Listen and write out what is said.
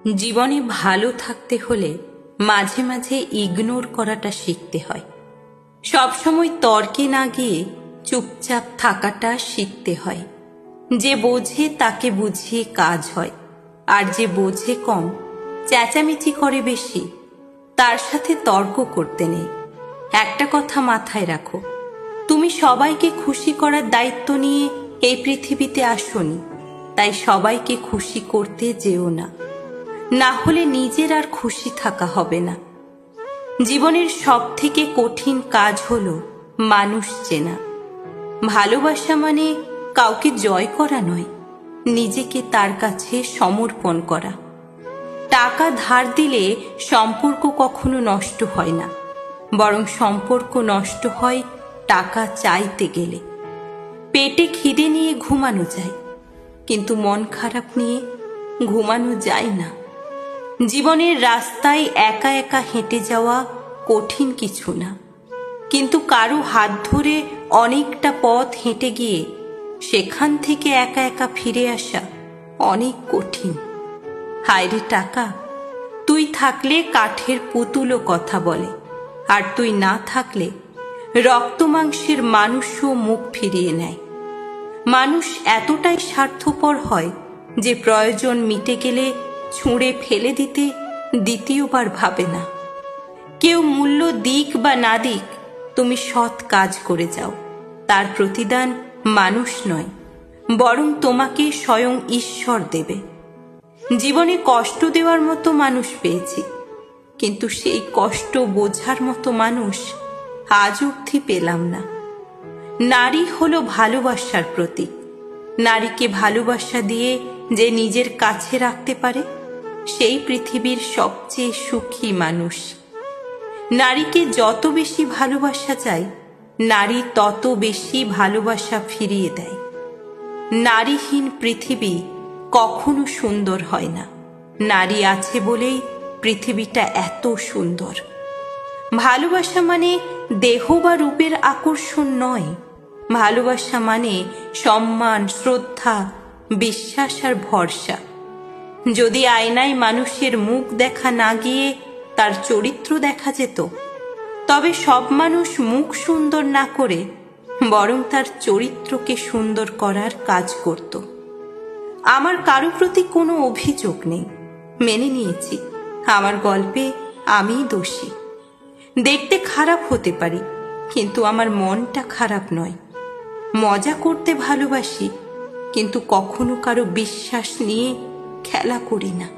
জীবনে ভালো থাকতে হলে মাঝে মাঝে ইগনোর করাটা শিখতে হয়। সবসময় তর্কে না গিয়ে চুপচাপ থাকাটা শিখতে হয়। যে বোঝে তাকে বুঝিয়ে কাজ হয়, আর যে বোঝে কম, চেঁচামেচি করে বেশি, তার সাথে তর্ক করতে নেই। একটা কথা মাথায় রাখো, তুমি সবাইকে খুশি করার দায়িত্ব নিয়ে এই পৃথিবীতে আসোনি, তাই সবাইকে খুশি করতে যেও না, না হলে নিজের আর খুশি থাকা হবে না। জীবনের সব থেকে কঠিন কাজ হলো মানুষ চেনা। ভালোবাসা মানে কাউকে জয় করা নয়, নিজেকে তার কাছে সমর্পণ করা। টাকা ধার দিলে সম্পর্ক কখনো নষ্ট হয় না, বরং সম্পর্ক নষ্ট হয় টাকা চাইতে গেলে। পেটে খিদে নিয়ে ঘুমানো যায়, কিন্তু মন খারাপ নিয়ে ঘুমানো যায় না। জীবনের রাস্তায় একা একা হেঁটে যাওয়া কঠিন কিছু না, কিন্তু কারো হাত ধরে অনেকটা পথ হেঁটে গিয়ে সেখান থেকে একা একা ফিরে আসা অনেক কঠিন। হায়রে টাকা, তুই থাকলে কাঠের পুতুলও কথা বলে, আর তুই না থাকলে রক্ত মাংসের মানুষও মুখ ফিরিয়ে নেয়। মানুষ এতটাই স্বার্থপর হয় যে প্রয়োজন মিটে গেলে ছুঁড়ে ফেলে দিতে দ্বিতীয়বার ভাবে না। কেউ মূল্য দিক বা না দিক, তুমি সৎ কাজ করে যাও, তার প্রতিদান মানুষ নয়, বরং তোমাকে স্বয়ং ঈশ্বর দেবে। জীবনে কষ্ট দেওয়ার মতো মানুষ পেয়েছি, কিন্তু সেই কষ্ট বোঝার মতো মানুষ আজ অবধি পেলাম না। নারী হলো ভালোবাসার প্রতীক। নারীকে ভালোবাসা দিয়ে যে নিজের কাছে রাখতে পারে, সেই পৃথিবীর সবচেয়ে সুখী মানুষ। নারীকে যত বেশি ভালোবাসা চায়, নারী তত বেশি ভালোবাসা ফিরিয়ে দেয়। নারীহীন পৃথিবী কখনো সুন্দর হয় না। নারী আছে বলেই পৃথিবীটা এত সুন্দর। ভালোবাসা মানে দেহ বা রূপের আকর্ষণ নয়। ভালোবাসা মানে সম্মান, শ্রদ্ধা, বিশ্বাস আর ভরসা। যদি আয়নায় মানুষের মুখ দেখা না গিয়ে তার চরিত্র দেখা যেত, তবে সব মানুষ মুখ সুন্দর না করে বরং তার চরিত্রকে সুন্দর করার কাজ করত। আমার কারো প্রতি কোনো অভিযোগ নেই, মেনে নিয়েছি আমার গল্পে আমিই দোষী। দেখতে খারাপ হতে পারি, কিন্তু আমার মনটা খারাপ নয়। মজা করতে ভালোবাসি, কিন্তু কখনো কারো বিশ্বাস নিয়ে খেলা করি না।